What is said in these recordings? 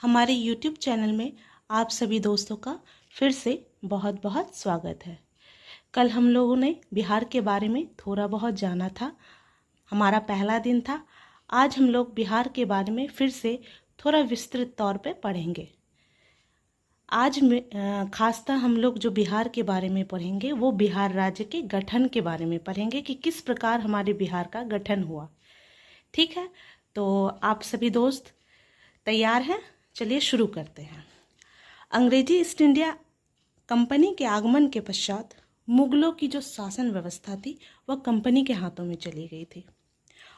हमारे YouTube channel में आप सभी दोस्तों का फिर से बहुत बहुत स्वागत है। कल हम लोगों ने बिहार के बारे में थोड़ा बहुत जाना था। हमारा पहला दिन था। आज हम लोग बिहार के बारे में फिर से थोड़ा विस्तृत तौर पे पढ़ेंगे। आज में खासतः हम लोग जो बिहार के बारे में पढ़ेंगे वो बिहार राज्य के गठन के बारे में पढ़ेंगे कि किस प्रकार हमारे बिहार का गठन हुआ। ठीक है, तो आप सभी दोस्त तैयार हैं? चलिए शुरू करते हैं। अंग्रेजी ईस्ट इंडिया कंपनी के आगमन के पश्चात मुगलों की जो शासन व्यवस्था थी वह कंपनी के हाथों में चली गई थी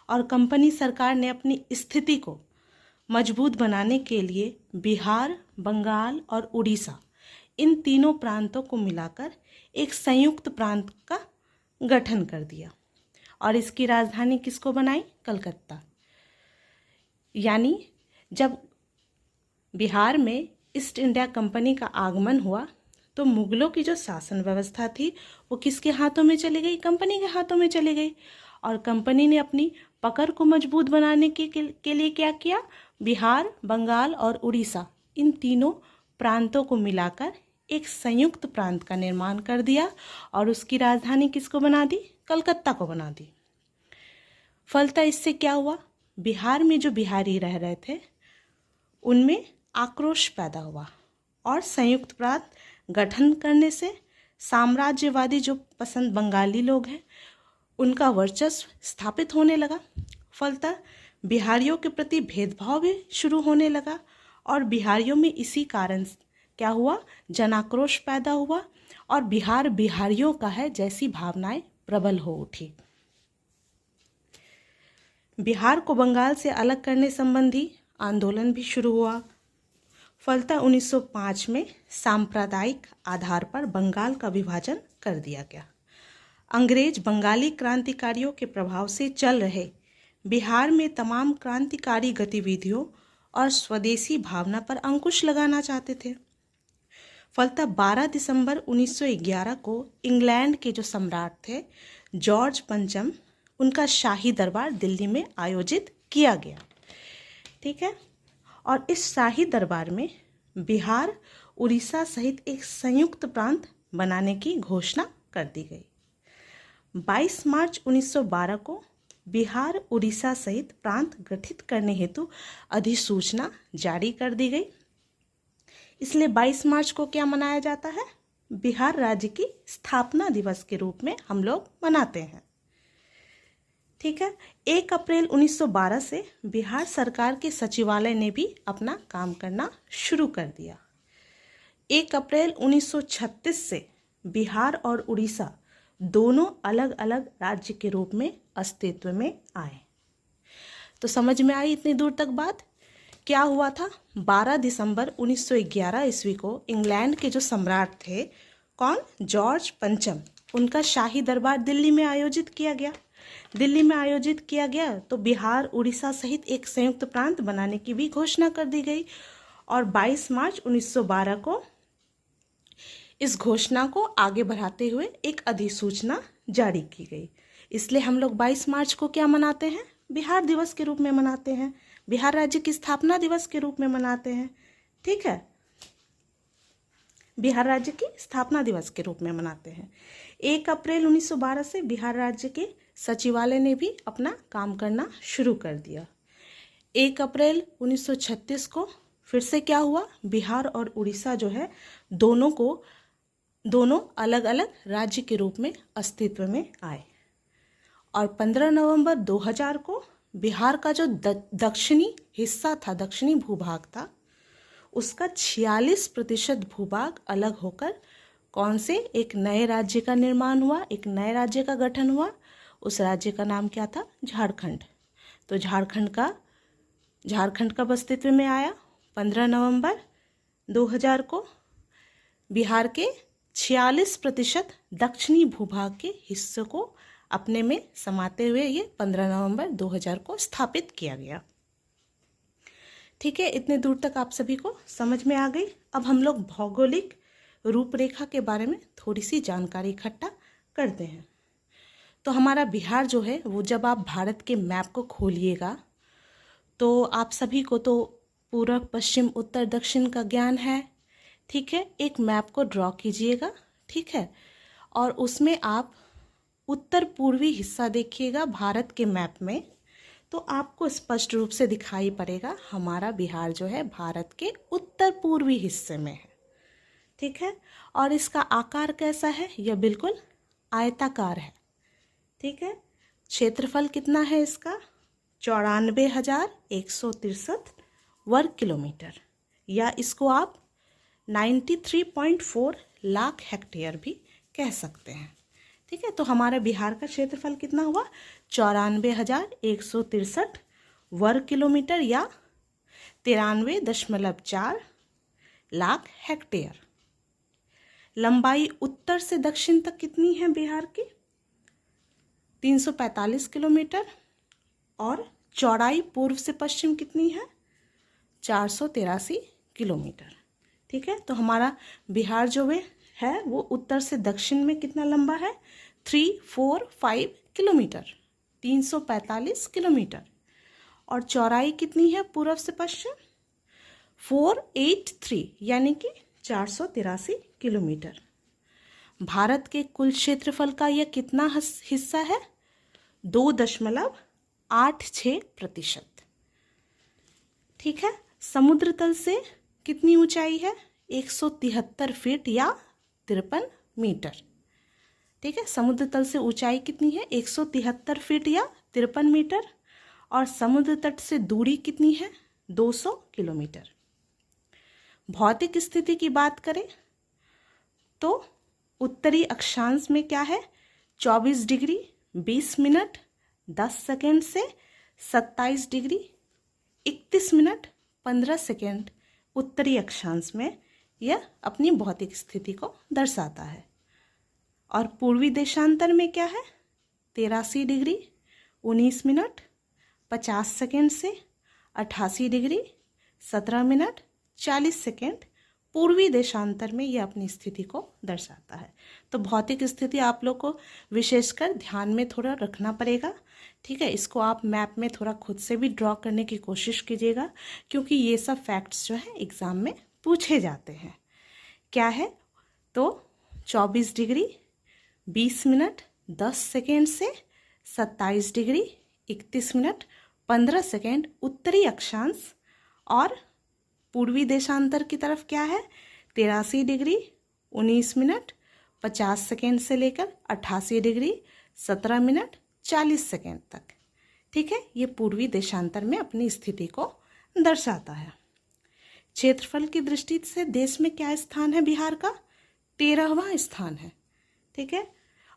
और कंपनी सरकार ने अपनी स्थिति को मजबूत बनाने के लिए बिहार, बंगाल और उड़ीसा इन तीनों प्रांतों को मिलाकर एक संयुक्त प्रांत का गठन कर दिया और इसकी राजधानी किसको बनाई? कलकत्ता। यानी जब बिहार में ईस्ट इंडिया कंपनी का आगमन हुआ तो मुगलों की जो शासन व्यवस्था थी वो किसके हाथों में चली गई? कंपनी के हाथों में चली गई। और कंपनी ने अपनी पकड़ को मजबूत बनाने के लिए क्या किया? बिहार, बंगाल और उड़ीसा इन तीनों प्रांतों को मिलाकर एक संयुक्त प्रांत का निर्माण कर दिया और उसकी राजधानी किसको बना दी? कलकत्ता को बना दी। फलतः इससे क्या हुआ? बिहार में जो बिहारी रह रहे थे उनमें आक्रोश पैदा हुआ और संयुक्त प्रांत गठन करने से साम्राज्यवादी जो पसंद बंगाली लोग हैं उनका वर्चस्व स्थापित होने लगा। फलतः बिहारियों के प्रति भेदभाव भी शुरू होने लगा और बिहारियों में इसी कारण क्या हुआ? जनाक्रोश पैदा हुआ और बिहार बिहारियों का है जैसी भावनाएं प्रबल हो उठी। बिहार को बंगाल से अलग करने संबंधी आंदोलन भी शुरू हुआ। फलतः 1905 में सांप्रदायिक आधार पर बंगाल का विभाजन कर दिया गया। अंग्रेज बंगाली क्रांतिकारियों के प्रभाव से चल रहे बिहार में तमाम क्रांतिकारी गतिविधियों और स्वदेशी भावना पर अंकुश लगाना चाहते थे। फलतः 12 दिसंबर 1911 को इंग्लैंड के जो सम्राट थे जॉर्ज पंचम, उनका शाही दरबार दिल्ली में आयोजित किया गया। ठीक है, और इस शाही दरबार में बिहार, उड़ीसा सहित एक संयुक्त प्रांत बनाने की घोषणा कर दी गई। 22 मार्च 1912 को बिहार, उड़ीसा सहित प्रांत गठित करने हेतु अधिसूचना जारी कर दी गई। इसलिए 22 मार्च को क्या मनाया जाता है? बिहार राज्य की स्थापना दिवस के रूप में हम लोग मनाते हैं। ठीक है, 1 अप्रैल 1912 से बिहार सरकार के सचिवालय ने भी अपना काम करना शुरू कर दिया। 1 अप्रैल 1936 से बिहार और उड़ीसा दोनों अलग अलग राज्य के रूप में अस्तित्व में आए। तो समझ में आई इतनी दूर तक बात? क्या हुआ था? 12 दिसंबर 1911 ईस्वी को इंग्लैंड के जो सम्राट थे, कौन? जॉर्ज पंचम, उनका शाही दरबार दिल्ली में आयोजित किया गया। दिल्ली में आयोजित किया गया तो बिहार, उड़ीसा सहित एक संयुक्त प्रांत बनाने की भी घोषणा कर दी गई और 22 मार्च 1912 को इस घोषणा को आगे बढ़ाते हुए एक अधिसूचना जारी की गई। इसलिए हम लोग 22 मार्च को क्या मनाते हैं? बिहार दिवस के रूप में मनाते हैं, बिहार राज्य की स्थापना दिवस के रूप में मनाते हैं। ठीक है, बिहार राज्य की स्थापना दिवस के रूप में मनाते हैं। 1 अप्रैल 1912 से बिहार राज्य के सचिवालय ने भी अपना काम करना शुरू कर दिया। 1 अप्रैल 1936 को फिर से क्या हुआ? बिहार और उड़ीसा जो है दोनों अलग अलग राज्य के रूप में अस्तित्व में आए और 15 नवंबर 2000 को बिहार का जो दक्षिणी हिस्सा था, दक्षिणी भूभाग था, उसका 46% भूभाग अलग होकर कौन से एक नए राज्य का निर्माण हुआ, एक नए राज्य का गठन हुआ। उस राज्य का नाम क्या था? झारखंड। तो झारखंड कब अस्तित्व में आया? 15 नवंबर 2000 को। बिहार के 46% दक्षिणी भूभाग के हिस्से को अपने में समाते हुए ये 15 नवंबर 2000 को स्थापित किया गया। ठीक है, इतने दूर तक आप सभी को समझ में आ गई। अब हम लोग भौगोलिक रूपरेखा के बारे में थोड़ी सी जानकारी इकट्ठा करते हैं। तो हमारा बिहार जो है वो जब आप भारत के मैप को खोलिएगा तो आप सभी को तो पूर्व पश्चिम उत्तर दक्षिण का ज्ञान है। ठीक है, एक मैप को ड्रॉ कीजिएगा। ठीक है, और उसमें आप उत्तर पूर्वी हिस्सा देखिएगा भारत के मैप में, तो आपको स्पष्ट रूप से दिखाई पड़ेगा हमारा बिहार जो है भारत के उत्तर पूर्वी हिस्से में है। ठीक है, और इसका आकार कैसा है? यह बिल्कुल आयताकार है। ठीक है, क्षेत्रफल कितना है इसका? 94,163 वर्ग किलोमीटर, या इसको आप 93.4 लाख हेक्टेयर भी कह सकते हैं। ठीक है, तो हमारे बिहार का क्षेत्रफल कितना हुआ? 94,163 वर्ग किलोमीटर या 93.4 लाख हेक्टेयर। लंबाई उत्तर से दक्षिण तक कितनी है बिहार की? 345 किलोमीटर। और चौड़ाई पूर्व से पश्चिम कितनी है? 483 किलोमीटर। ठीक है, तो हमारा बिहार जो है वो उत्तर से दक्षिण में कितना लंबा है? 345 किलोमीटर, 345 किलोमीटर। और चौड़ाई कितनी है पूर्व से पश्चिम? 483, यानी कि 483 किलोमीटर। भारत के कुल क्षेत्रफल का यह कितना हिस्सा है? 2.86%। ठीक है, समुद्र तल से कितनी ऊंचाई है? 173 फीट या 53 मीटर। ठीक है, समुद्र तल से ऊंचाई कितनी है? 173 फीट या 53 मीटर। और समुद्र तट से दूरी कितनी है? 200 किलोमीटर। भौतिक स्थिति की बात करें तो उत्तरी अक्षांश में क्या है? 24 डिग्री 20 मिनट 10 सेकेंड से 27 डिग्री 31 मिनट 15 सेकेंड उत्तरी अक्षांश में यह अपनी भौतिक स्थिति को दर्शाता है। और पूर्वी देशांतर में क्या है? 83 डिग्री 19 मिनट 50 सेकेंड से 88 डिग्री 17 मिनट 40 सेकेंड पूर्वी देशांतर में यह अपनी स्थिति को दर्शाता है। तो भौतिक स्थिति आप लोग को विशेषकर ध्यान में थोड़ा रखना पड़ेगा। ठीक है, इसको आप मैप में थोड़ा खुद से भी ड्रॉ करने की कोशिश कीजिएगा, क्योंकि ये सब फैक्ट्स जो है एग्ज़ाम में पूछे जाते हैं। क्या है? तो 24 डिग्री 20 मिनट 10 सेकेंड से 27 डिग्री 31 मिनट 15 सेकेंड उत्तरी अक्षांश, और पूर्वी देशांतर की तरफ क्या है? 83 डिग्री 19 मिनट 50 सेकेंड से लेकर 88 डिग्री 17 मिनट 40 सेकेंड तक। ठीक है, ये पूर्वी देशांतर में अपनी स्थिति को दर्शाता है। क्षेत्रफल की दृष्टि से देश में क्या स्थान है बिहार का? 13वां स्थान है। ठीक है,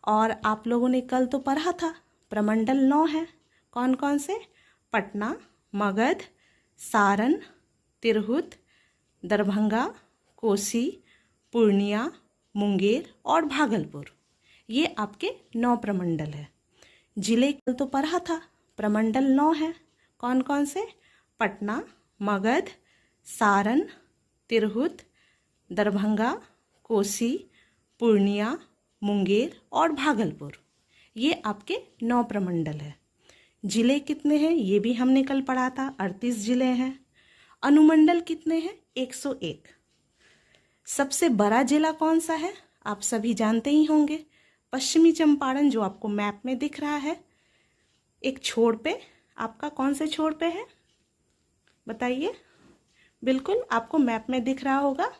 और आप लोगों ने कल तो पढ़ा था प्रमंडल 9 है। कौन कौन से? पटना, मगध, सारण, तिरहुत, दरभंगा, कोसी, पूर्णिया, मुंगेर और भागलपुर। ये आपके 9 प्रमंडल है। जिले कल तो पढ़ा था प्रमंडल 9 है। कौन कौन से? पटना, मगध, सारण, तिरहुत, दरभंगा, कोसी, पूर्णिया, मुंगेर और भागलपुर। ये आपके 9 प्रमंडल है। जिले कितने हैं ये भी हमने कल पढ़ा था, 38 जिले हैं। अनुमंडल कितने हैं? 101। सबसे बड़ा जिला कौन सा है? आप सभी जानते ही होंगे, पश्चिमी चंपारण, जो आपको मैप में दिख रहा है। एक छोर पे, आपका कौन से छोर पे है बताइए? बिल्कुल आपको मैप में दिख रहा होगा,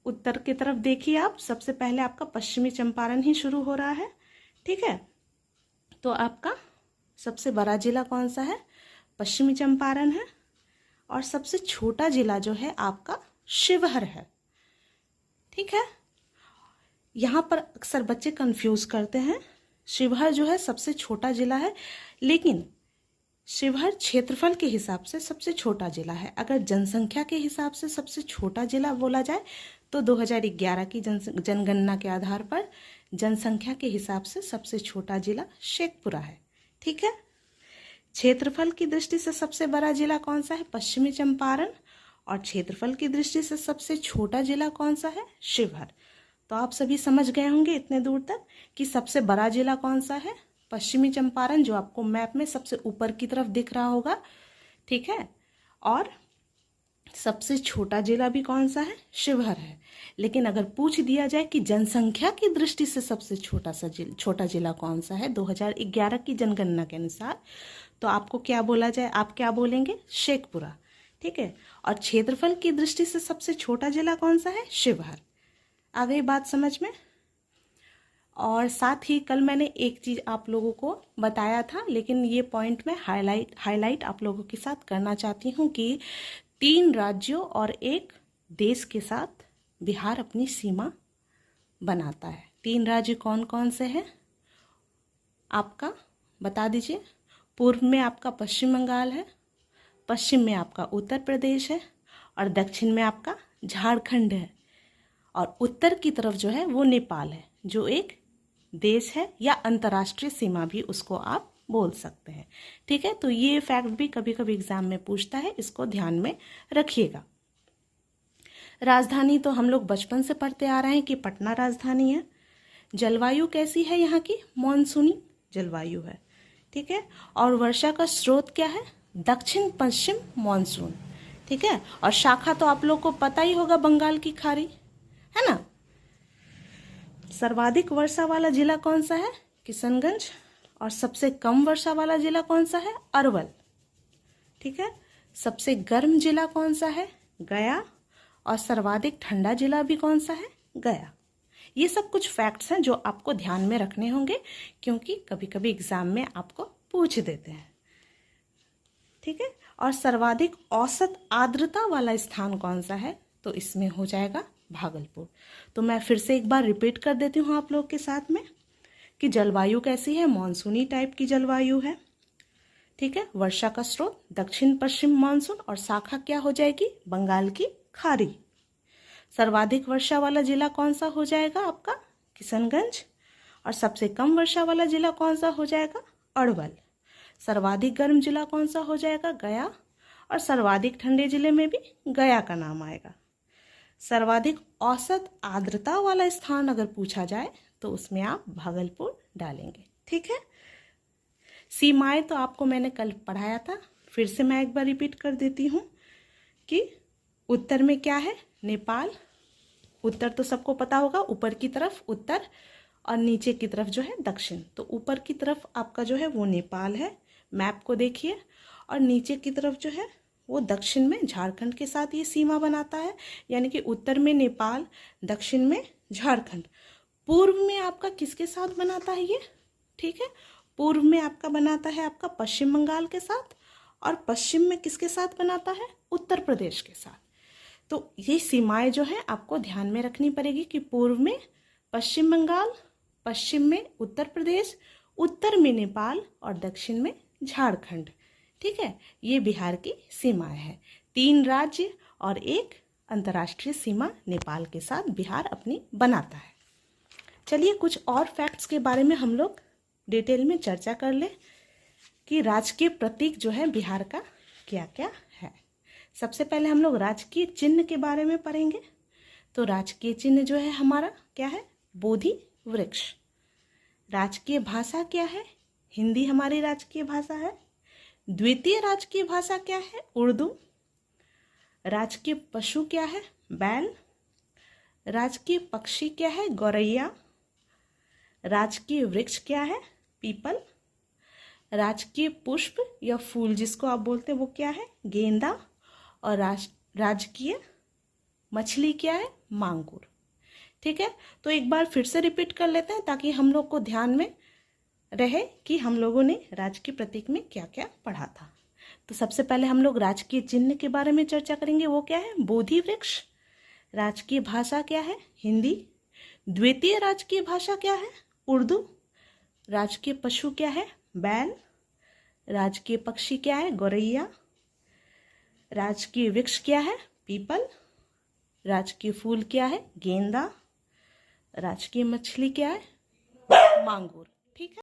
उत्तर की तरफ देखिए आप। सबसे पहले आपका पश्चिमी चंपारण ही शुरू हो रहा है। ठीक है, तो आपका सबसे बड़ा जिला कौन सा है? पश्चिमी चंपारण है। और सबसे छोटा जिला जो है आपका शिवहर है। ठीक है, यहाँ पर अक्सर बच्चे कंफ्यूज करते हैं। शिवहर जो है सबसे छोटा जिला है, लेकिन शिवहर क्षेत्रफल के हिसाब से सबसे छोटा जिला है। अगर जनसंख्या के हिसाब से सबसे छोटा जिला बोला जाए तो 2011 की जनगणना के आधार पर जनसंख्या के हिसाब से सबसे छोटा जिला शेखपुरा है। ठीक है, क्षेत्रफल की दृष्टि से सबसे बड़ा जिला कौन सा है? पश्चिमी चंपारण। और क्षेत्रफल की दृष्टि से सबसे छोटा जिला कौन सा है? शिवहर। तो आप सभी समझ गए होंगे इतने दूर तक कि सबसे बड़ा जिला कौन सा है? पश्चिमी चंपारण, जो आपको मैप में सबसे ऊपर की तरफ दिख रहा होगा। ठीक है, और सबसे छोटा जिला भी कौन सा है? शिवहर है। लेकिन अगर पूछ दिया जाए कि जनसंख्या की दृष्टि से सबसे छोटा जिला कौन सा है 2011 की जनगणना के अनुसार, तो आपको क्या बोला जाए? आप क्या बोलेंगे? शेखपुरा। ठीक है। और क्षेत्रफल की दृष्टि से सबसे छोटा जिला कौन सा है? शिवहर। आ गई बात समझ में? और साथ ही कल मैंने एक चीज़ आप लोगों को बताया था, लेकिन ये पॉइंट मैं हाईलाइट आप लोगों के साथ करना चाहती हूँ कि 3 राज्यों और एक देश के साथ बिहार अपनी सीमा बनाता है। 3 राज्य कौन कौन से हैं? आपका बता दीजिए। पूर्व में आपका पश्चिम बंगाल है, पश्चिम में आपका उत्तर प्रदेश है, और दक्षिण में आपका झारखंड है, और उत्तर की तरफ जो है वो नेपाल है, जो एक देश है या अंतर्राष्ट्रीय सीमा भी उसको आप बोल सकते हैं। ठीक है। तो ये फैक्ट भी कभी कभी एग्जाम में पूछता है, इसको ध्यान में रखिएगा। राजधानी तो हम लोग बचपन से पढ़ते आ रहे हैं कि पटना राजधानी है। जलवायु कैसी है यहाँ की? मॉनसूनी जलवायु है। ठीक है। और वर्षा का स्रोत क्या है? दक्षिण पश्चिम मॉनसून। ठीक है। और शाखा तो आप लोग को पता ही होगा, बंगाल की खाड़ी, है ना। सर्वाधिक वर्षा वाला जिला कौन सा है? किशनगंज। और सबसे कम वर्षा वाला जिला कौन सा है? अरवल। ठीक है। सबसे गर्म जिला कौन सा है? गया। और सर्वाधिक ठंडा जिला भी कौन सा है? गया। ये सब कुछ फैक्ट्स हैं जो आपको ध्यान में रखने होंगे, क्योंकि कभी कभी एग्जाम में आपको पूछ देते हैं। ठीक है। और सर्वाधिक औसत आर्द्रता वाला स्थान कौन सा है? तो इसमें हो जाएगा भागलपुर। तो मैं फिर से एक बार रिपीट कर देती हूँ आप लोग के साथ में कि जलवायु कैसी है? मॉनसूनी टाइप की जलवायु है। ठीक है। वर्षा का स्रोत दक्षिण पश्चिम मानसून, और शाखा क्या हो जाएगी? बंगाल की खाड़ी। सर्वाधिक वर्षा वाला जिला कौन सा हो जाएगा? आपका किशनगंज। और सबसे कम वर्षा वाला जिला कौन सा हो जाएगा? अरवल। सर्वाधिक गर्म जिला कौन सा हो जाएगा? गया। और सर्वाधिक ठंडे जिले में भी गया का नाम आएगा। सर्वाधिक औसत आर्द्रता वाला स्थान अगर पूछा जाए तो उसमें आप भागलपुर डालेंगे। ठीक है। सीमाएं तो आपको मैंने कल पढ़ाया था, फिर से मैं एक बार रिपीट कर देती हूँ कि उत्तर में क्या है? नेपाल। उत्तर तो सबको पता होगा, ऊपर की तरफ उत्तर और नीचे की तरफ जो है दक्षिण। तो ऊपर की तरफ आपका जो है वो नेपाल है, मैप को देखिए। और नीचे की तरफ जो है वो दक्षिण में झारखंड के साथ ये सीमा बनाता है, यानी कि उत्तर में नेपाल, दक्षिण में झारखंड। पूर्व में आपका किसके साथ बनाता है ये? ठीक है। पूर्व में आपका बनाता है आपका पश्चिम बंगाल के साथ, और पश्चिम में किसके साथ बनाता है? उत्तर प्रदेश के साथ। तो ये सीमाएं जो है आपको ध्यान में रखनी पड़ेगी कि पूर्व में पश्चिम बंगाल, पश्चिम में उत्तर प्रदेश, उत्तर में नेपाल और दक्षिण में झारखंड। ठीक है। ये बिहार की सीमाएं हैं। 3 राज्य और एक अंतर्राष्ट्रीय सीमा नेपाल के साथ बिहार अपनी बनाता है। चलिए कुछ और फैक्ट्स के बारे में हम लोग डिटेल में चर्चा कर ले कि राजकीय प्रतीक जो है बिहार का क्या क्या है। सबसे पहले हम लोग राजकीय चिन्ह के बारे में पढ़ेंगे। तो राजकीय चिन्ह जो है हमारा क्या है? बोधि वृक्ष। राजकीय भाषा क्या है? हिंदी हमारी राजकीय भाषा है। द्वितीय राजकीय भाषा क्या है? उर्दू। राजकीय पशु क्या है? बैल। राजकीय पक्षी क्या है? गौरैया। राजकीय वृक्ष क्या है? पीपल। राजकीय पुष्प या फूल जिसको आप बोलते हैं वो क्या है? गेंदा। और राजकीय मछली क्या है? मांगुर। ठीक है। तो एक बार फिर से रिपीट कर लेते हैं ताकि हम लोग को ध्यान में रहे कि हम लोगों ने राजकीय प्रतीक में क्या क्या पढ़ा था। तो सबसे पहले हम लोग राजकीय चिन्ह के बारे में चर्चा करेंगे। वो क्या है? बोधि वृक्ष। राजकीय भाषा क्या है? हिंदी। द्वितीय राजकीय भाषा क्या है? उर्दू। राजकीय पशु क्या है? बैल। राजकीय पक्षी क्या है? गौरैया। राजकीय वृक्ष क्या है? पीपल। राजकीय फूल क्या है? गेंदा। राजकीय मछली क्या है? मांगुर।